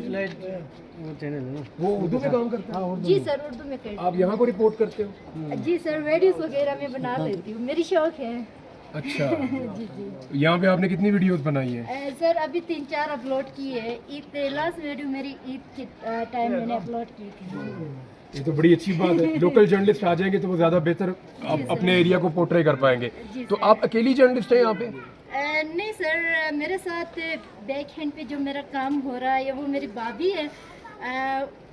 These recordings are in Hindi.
वो चैनल है ना, वो उर्दू में काम करते हैं? जी सर, उर्दू में करती आप यहाँ को रिपोर्ट करते हो? हूँ। जी सर, वीडियोस वगैरह में बना लेती हूँ, मेरी शौक है। अच्छा। जी जी। यहाँ पे आपने कितनी वीडियोस बनाई है? सर अभी 3-4 अपलोड की है। ईद लास्ट वीडियो मेरी ईद के टाइम मैंने अपलोड की थी। ये तो बड़ी अच्छी बात है। लोकल जर्नलिस्ट आ जाएंगे तो वो ज़्यादा बेहतर अपने एरिया को पोर्ट्रे कर पाएंगे। जी तो सर। आप अकेली जर्नलिस्ट हैं यहाँ पे? नहीं सर, मेरे साथ बैक हैंड पे जो मेरा काम हो रहा है वो मेरी भाभी है।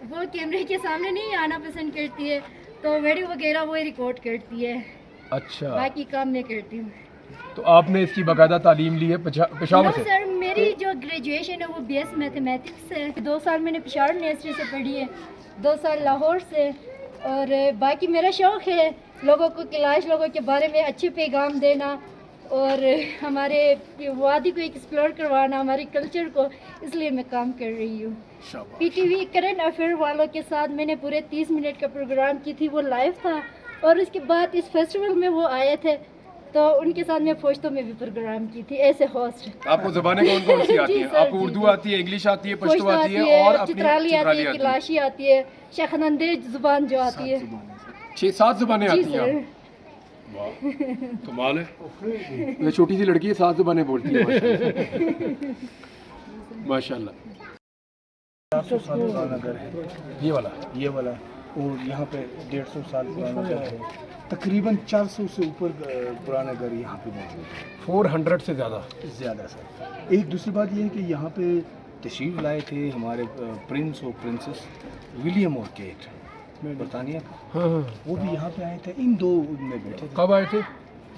वो कैमरे के सामने नहीं आना पसंद करती है, तो वीडियो वगैरह वो रिकॉर्ड करती है। अच्छा। बाकी काम मैं करती हूँ। तो आपने इसकी बाकायदा तालीम ली है पेशावर से? सर, मेरी जो ग्रेजुएशन है वो बीएस मैथमेटिक्स है। 2 साल मैंने पेशावर यूनिवर्सिटी से पढ़ी है, 2 साल लाहौर से। और बाकी मेरा शौक़ है लोगों को, क्लास लोगों के बारे में अच्छे पैगाम देना और हमारे वादी को एक्सप्लोर करवाना, हमारे कल्चर को, इसलिए मैं काम कर रही हूँ। पीटीवी करंट अफेयर वालों के साथ मैंने पूरे 30 मिनट का प्रोग्राम की थी, वो लाइव था। और उसके बाद इस फेस्टिवल में वो आए थे, तो उनके साथ मैं फौजतों में भी प्रोग्राम की थी एज ए होस्ट। आपको ज़बानें कौन कौन सी आती जी हैं? सर, आपको जी, उर्दू जी। आती है, इंग्लिश आती है, पश्तो आती है और अपनी चित्राली आती है, है? किलाशी आती है, शखनंदे जुबान जो आती है। 6-7 ज़बानें जी आती हैं सर। आपको? वाह, कमाल है। ये छोटी सी लड़की है, 7 ज़बानें बोलती है माशाल्लाह। 400 साल पुराना घर है ये वाला और यहाँ पे 150 साल पुराना घर है। तकरीबन 400 से ऊपर पुराना घर यहाँ पे मौजूद है, 400 से ज़्यादा। ज़्यादा सर। एक दूसरी बात ये है कि यहाँ पे तशरीफ़ लाए थे हमारे प्रिंस और प्रिंसेस विलियम और केट बरतानिया, हाँ हाँ। वो भी यहाँ पे आए थे। इन दो में बैठे थे। कब आए थे?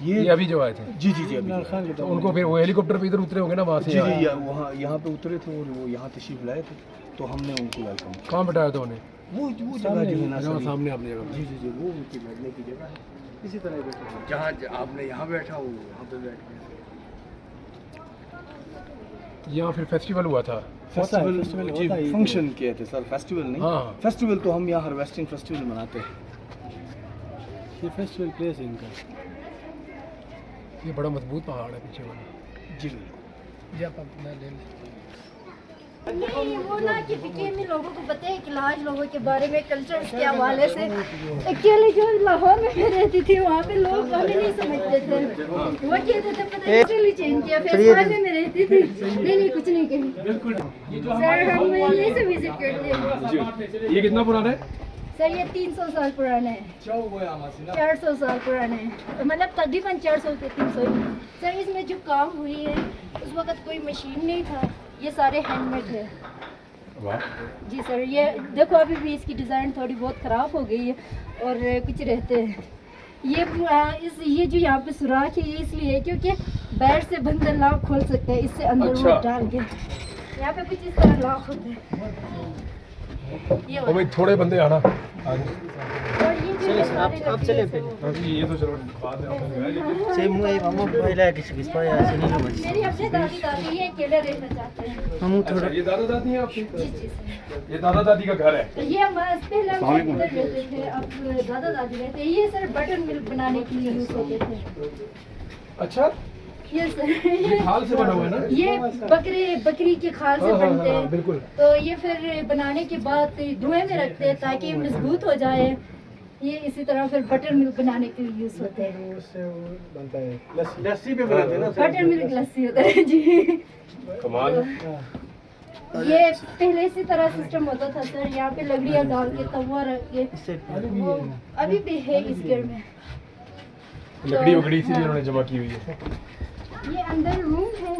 ये अभी जो आए थे? जी जी जी, अभी जो आए थे। तो उनको फिर वो हेलीकॉप्टर पे इधर उतरे होंगे ना वहाँ से? जी जी, वहाँ यहाँ पे उतरे थे और वो यहाँ तशरीफ़ लाए थे, तो हमने उनको वेलकम किया। कहाँ बैठाया था उन्हें? वो जगह जो है ना जहाँ सर, सामने आपने जगह। जी जी जी, वो उनकी बैठने की जगह है। इसी तरह बैठे जहाँ आपने यहाँ बैठा हो वहाँ पे बैठ गए। यहाँ फिर फेस्टिवल हुआ था? फेस्टिवल जी, फंक्शन किए थे सर, फेस्टिवल नहीं। हाँ। फेस्टिवल तो हम यहाँ हार्वेस्टिंग फेस्टिवल मनाते हैं। ये फेस्टिवल प्लेस है इनका। ये बड़ा मजबूत पहाड़ है पीछे वाला। जी नहीं, वो ना कि फिके में लोगों को बताए क्लास लोगों के बारे में, कल्चर के हवाले से। अकेले जो लाहौर में मैं रहती थी वहाँ पे लोग हमें नहीं समझते थे। वो कहते थे पता नहीं चेंज किया, फिर बाद में मैं रहती थी। नहीं कुछ नहीं कही सर, हम यहीं से विजिट करते हैं। ये कितना पुराना है? सर ये 300 साल पुराना है, 400 साल पुराना है, मतलब तकरीबन 400 से 300। सर इसमें जो काम हुई है उस वक्त कोई मशीन नहीं था, ये सारे हैंडमेड है। वाह। जी सर, ये देखो अभी भी इसकी डिज़ाइन थोड़ी बहुत ख़राब हो गई है और कुछ रहते हैं। ये जो यहाँ पे सुराख है ये इसलिए है क्योंकि बैर से बंदर लॉक खोल सकते हैं, इससे अंदर अच्छा। वो डाल के यहाँ पे कुछ इस तरह लॉक होते हैं। ये ओ भाई थोड़े बंदे आना आगे। और ये जो है सारे आप चले लकड़ी फिर। से ये तो चलो बाद में आपने जो है, Saya mulai mama baila किसी पाया ऐसे नहीं वो- बच। मेरी अपने दादी दादी ये अकेले रहना चाहते हैं। हम अच्छा, थोड़ा ये दादा दादी हैं आपके? जी जी सर। ये दादा दादी का घर है? ये हम पहले हम सब इधर रहते थे, अब दादा दादी रहते हैं। ये सर बटर मिल्क बनाने के लिए यूज होते थे। अच्छा, ये सर ये खाल से बना हुआ है ना? ये बकरी के खाल से हाँ, हाँ, बनते हाँ, हैं। बिल्कुल। तो ये फिर बनाने के बाद धुएं में रखते हैं ताकि मजबूत हो जाए। ये इसी तरह फिर बटर मिल्क बनाने के लिए यूज होते हैं। उससे वो बनता है लस्सी पे बनाते हैं ना बटर मिल्क लस्सी होता है जी। कमाल। ये पहले इसी तरह सिस्टम होता था सर, यहाँ पे लकड़ियाँ डाल के तवा रख के। इससे वो अभी भी है इस घर में। लकड़ी वकड़ी इसीलिए उन्होंने जमा की हुई है। ये अंदर रूम है।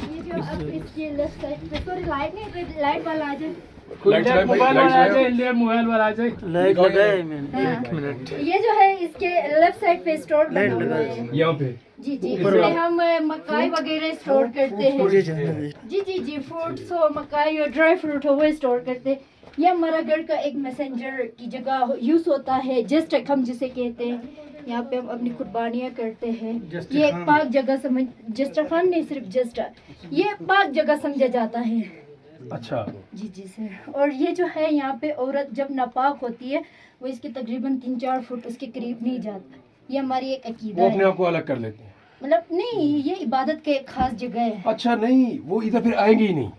ये जो अब इसके लेफ्ट साइड पे सॉरी लाइट नहीं, लाइट वाला आ जाए। लाइट चलाए भाई, लाइट चलाए। मोबाइल वाला आ जाए। लाइट लगाए मैंने हाँ। 1 मिनट। ये जो है इसके लेफ्ट साइड पे स्टोर बना लाइट हुआ लगाए। है। यहाँ पे जी जी, इसमें हम मकाई वगैरह स्टोर करते हैं। पूरे जगह जी फ्रूट्स हो, मकाई हो, ड्राई फ्रूट हो, वो स्टोर करते हैं। ये हमारा घर का एक मैसेंजर की जगह यूज होता है, जस्ट हम जिसे कहते हैं। यहाँ पे हम अपनी कुर्बानियाँ करते हैं। ये एक पाक जगह समझ, जस्ट खान नहीं सिर्फ जस्ट, ये एक पाक जगह समझा जाता है। अच्छा। जी सर। और ये जो है यहाँ पे औरत जब नापाक होती है वो इसके तकरीबन 3-4 फुट उसके करीब नहीं जाता। ये हमारी एक वो अकीदा अपने है। आप को अलग कर लेते हैं? मतलब नहीं, ये इबादत के एक खास जगह है। अच्छा नहीं, वो इधर फिर आएंगे ही नहीं।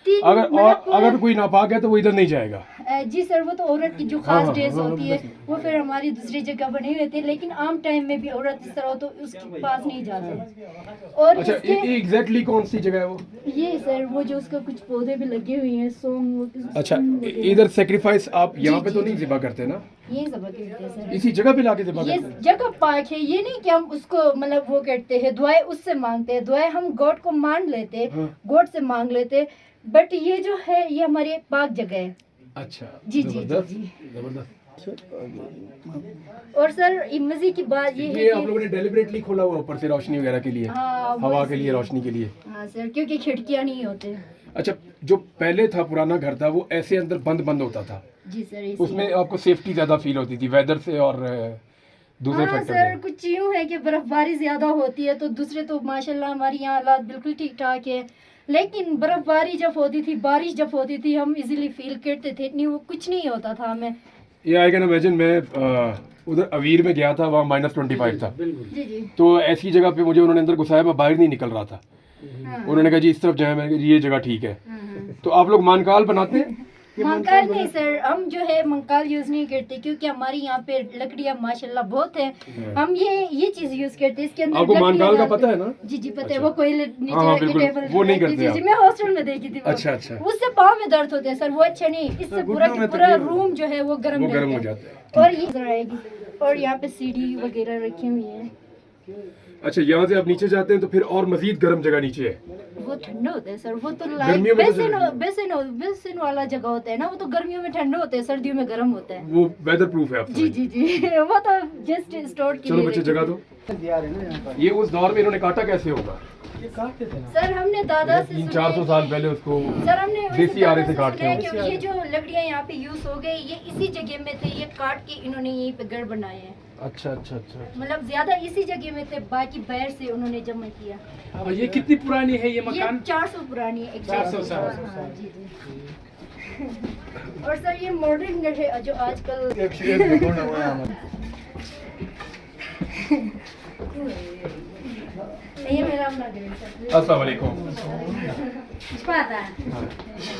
तीन अगर और मतलब अगर कोई नापाक है तो वो इधर नहीं जाएगा। जी सर, वो तो औरत की जो हाँ, खास हाँ, ड्रेस हाँ, होती है वो फिर हमारी दूसरी जगह बनी हुई होती है, लेकिन आम टाइम में भी औरत इस तरह हो तो उसके पास नहीं जाते। और अच्छा, इसके एग्जैक्टली कौन सी जगह है वो? ये सर वो जो उसका कुछ पौधे भी लगे हुए हैं, सोंग। अच्छा, इधर सेक्रीफाइस आप यहाँ पे तो नहीं ज़िबा करते ना? ये सब करते हैं सर। इसी जगह पे लाके ज़िबा ये करते हैं? जगह पाक है, ये नहीं कि हम उसको मतलब वो करते हैं, दुआएं उससे मांगते हैं। दुआएं हम गॉड को मान लेते हैं, हाँ। गॉड से मांग लेते हैं, बट ये जो है ये हमारी एक पाक जगह है। अच्छा, जी, जी, जी, जबरदस्त, जी। जबरदस्त। और सर मजे की बात ये है ये आप कि लोगों ने डेलिबरेटली खोला हुआ ऊपर से रोशनी वगैरह के लिए, हाँ, वो हवा के लिए, इसलिए। रोशनी के लिए। हाँ सर, क्योंकि खिड़कियां नहीं होते। अच्छा, जो पहले था पुराना घर था वो ऐसे अंदर बंद बंद होता था, जी सर, इसलिए। उसमें आपको सेफ्टी ज़्यादा फील होती थी वेदर से और दूसरे हाँ फैक्टर सर, से। कुछ यूँ है कि बर्फबारी ज्यादा होती है तो दूसरे तो माशाल्लाह हमारे यहाँ हालात बिल्कुल ठीक ठाक है, लेकिन बर्फबारी जब होती थी, बारिश जब होती थी, हम इजीली फील करते थे, नहीं वो कुछ नहीं होता था हमें। ये आई कैन इमेजिन, मैं उधर अवीर में गया था, वहाँ -25 था, जी जी। तो ऐसी जगह पे मुझे उन्होंने अंदर घुसाया, मैं बाहर नहीं निकल रहा था। हाँ, उन्होंने कहा जी इस तरफ जाए, मैंने कहा जी ये जगह ठीक है। हाँ, हाँ। तो आप लोग मानकाल बनाते हैं? मंकाल नहीं सर, हम जो है मंकाल यूज नहीं करते, क्योंकि हमारे यहाँ पे लकड़ियाँ माशाल्लाह बहुत है। हम ये चीज यूज करते हैं, इसके अंदर आपको लकड़ियाँ मानकाल का डालते पता है हैं। ना? जी जी पता है, अच्छा। वो कोयले नीचे हाँ, रख के बिल्कुल, टेबल वो नहीं पे करते जी, आप। जी, मैं हॉस्टल में देखी थी वो। अच्छा, अच्छा। उससे पाँव में दर्द होते हैं सर, वो अच्छा नहीं, इससे पूरा की पूरा रूम जो है वो गर्म वो गर्म हो रहता जाता है। और ये इधर आएगी, और यहाँ पे सीढ़ी वगैरह रखी हुई है। अच्छा, यहाँ से आप नीचे जाते हैं तो फिर और मजीद गर्म जगह नीचे है। वो ठंडा होता है सर, वो तो गर्मियों में तो बेसिन वाला जगह होता है ना, वो तो गर्मियों में ठंडा होता है, सर्दियों में गर्म होता है। वो वेदर प्रूफ है आप जी जी जी वो तो जस्ट स्टोर के चलो लिए बच्चे रखी जगह थी। दो। दियार है ना यहाँ पर, ये उस दौर में इन्होंने काटा कैसे होगा? ये काटते थे ना। सर हमने दादा से 300-400 साल पहले उसको सर हमने वैसे देसी आरे से दादा काटते सुना है हैं। कि ये जो लकड़ियाँ यहाँ पे यूज हो गई, ये इसी जगह में थे, ये काट के इन्होंने यहीं पे घर बनाए हैं। अच्छा अच्छा अच्छा। मतलब ज्यादा इसी जगह में थे, बाकी बाहर से उन्होंने जमा किया। और ये कितनी पुरानी है ये ये मकान? 400 पुरानी है, 400 साल। हाँ, जी जी। और सर ये मॉडर्न घर है जो आजकल ये मेरा अपना घर है सर। अस्सलाम वालेकुम। पता है।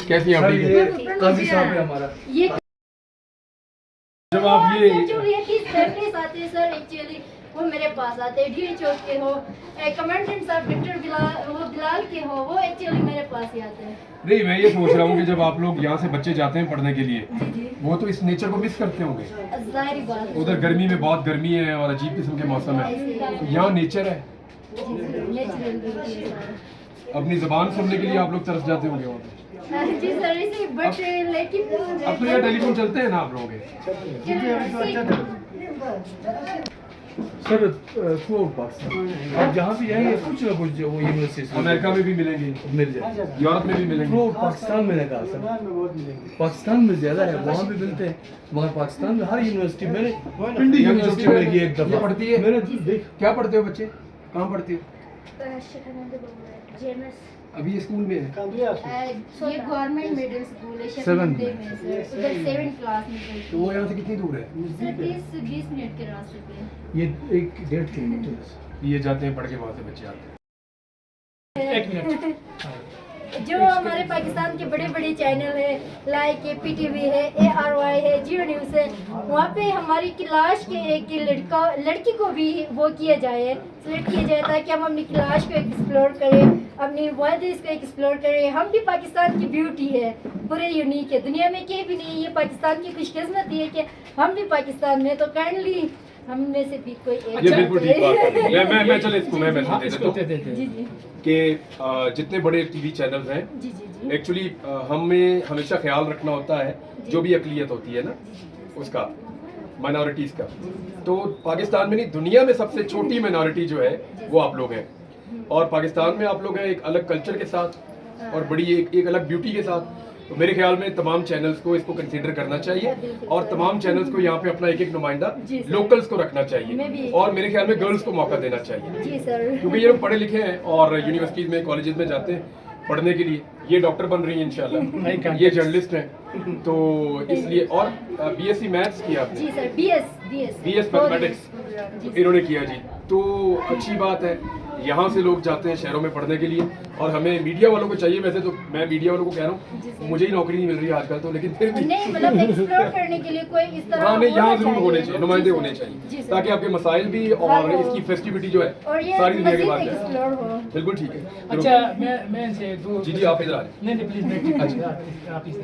कैसी हैं आप? ठीक है? काजी साहब है हमारा। ये जब आप ये सर, जो ये किस फैमिली आते हैं सर, एक्चुअली वो मेरे पास आते हैं, ढील चौक के हो, कमांडेंट साहब डॉक्टर बिलाल के हो, वो एक्चुअली मेरे पास ही आते हैं। नहीं, मैं ये सोच रहा हूँ कि जब आप लोग यहाँ से बच्चे जाते हैं पढ़ने के लिए, जी जी, वो तो इस नेचर को मिस करते होंगे। जाहिर बात है। उधर गर्मी में बहुत गर्मी है और अजीब किस्म के मौसम है, तो यहाँ नेचर है। जी सर, नेचुरल ब्यूटी है सर। अपनी जबान सुनने के लिए आप लोग तरस जाते होंगे वहाँ पे। जी सर, इसी बट लेकिन अब तो यहाँ टेलीफोन चलते हैं ना आप लोगों के। सर थ्रू आउट पाकिस्तान आप जहाँ भी जाएंगे कुछ ना कुछ वो यूनिवर्सिटी अमेरिका में भी मिलेंगे, मिल जाए, यूरोप में भी थ्रू मिलेंगे। आउट पाकिस्तान में लगा सर, पाकिस्तान में ज़्यादा है, वहाँ भी मिलते हैं, मगर पाकिस्तान में हर यूनिवर्सिटी, मैंने पिंडी यूनिवर्सिटी में लगी एक ये दफ़ा पढ़ती है? मैंने देख क्या पढ़ते हो बच्चे? कहाँ पढ़ती हो? अभी ये स्कूल में है। ये गवर्नमेंट मिडिल स्कूल है, Seven शक्ति में सर, उधर 7th क्लास में तो पढ़ती वो यहाँ से कितनी दूर है? है। 20 मिनट के रास्ते पे। ये 1-1.5 किलोमीटर। ये जाते हैं पढ़ के वहाँ से बच्चे आते हैं। एक मिनट। जो हमारे पाकिस्तान के बड़े बड़े चैनल है, लाइक है, PTV है, ARY है, जियो न्यूज़ है, वहाँ पे हमारी क्लास के एक लड़की को भी वो किया जाए, सिलेक्ट किया जाए, ताकि हम अपनी क्लास को एक्सप्लोर करें, अपनी वर्ल्ड को एक्सप्लोर करें। हम भी पाकिस्तान की ब्यूटी है, पूरे यूनिक है, दुनिया में कहीं भी नहीं। ये पाकिस्तान की खुशकिस्मती है कि हम भी पाकिस्तान में, तो काइंडली हम में से भी कोई एक ये बिल्कुल ठीक बात है। मैं चले इसको मैं हाँ, मैसेज इसको दे दे देता हूँ देते जी जी कि जितने बड़े टीवी चैनल्स हैं, जी जी जी एक्चुअली हमें हमेशा ख्याल रखना होता है जो भी अकलियत होती है ना उसका, माइनॉरिटीज़ का। तो पाकिस्तान में नहीं, दुनिया में सबसे छोटी माइनॉरिटी जो है वो आप लोग हैं, और पाकिस्तान में आप लोग हैं एक अलग कल्चर के साथ और बड़ी एक अलग ब्यूटी के साथ। तो मेरे ख्याल में तमाम चैनल्स को इसको कंसीडर करना चाहिए, और तमाम चैनल्स को यहाँ पे अपना एक नुमाइंदा जी सर। लोकल्स को रखना मैं चाहिए, भी- और मेरे ख्याल में गर्ल्स को मौका देना चाहिए, जी सर। क्योंकि ये लोग पढ़े लिखे हैं और यूनिवर्सिटीज़ में कॉलेजेस में जाते हैं पढ़ने के लिए। ये डॉक्टर बन रही है इंशाल्लाह, ये जर्नलिस्ट हैं, तो इसलिए। और BSc मैथ्स किया आपने? जी सर, BS BS मैथमेटिक्स इन्होंने किया जी। तो अच्छी बात है। यहाँ से लोग जाते हैं शहरों में पढ़ने के लिए, और हमें मीडिया वालों को चाहिए। वैसे तो मैं मीडिया वालों को कह रहा हूँ, मुझे ही नौकरी नहीं मिल रही है आजकल तो, लेकिन फिर भी नहीं मतलब एक्सप्लोर करने के लिए कोई इस तरह हाँ नहीं, यहाँ जरूर चाहिए। होने चाहिए, नुमाइंदे जी, होने जी, चाहिए, सर। ताकि आपके मसाइल भी और हाँ, इसकी फेस्टिविटी जो है और ये सारी दुनिया के मजीद बाद है। एक्सप्लोर हो। बिल्कुल ठीक है। अच्छा मैं इनसे दो जी जी, आप इधर आ रहे नहीं नहीं प्लीज मैं अच्छा। आप इस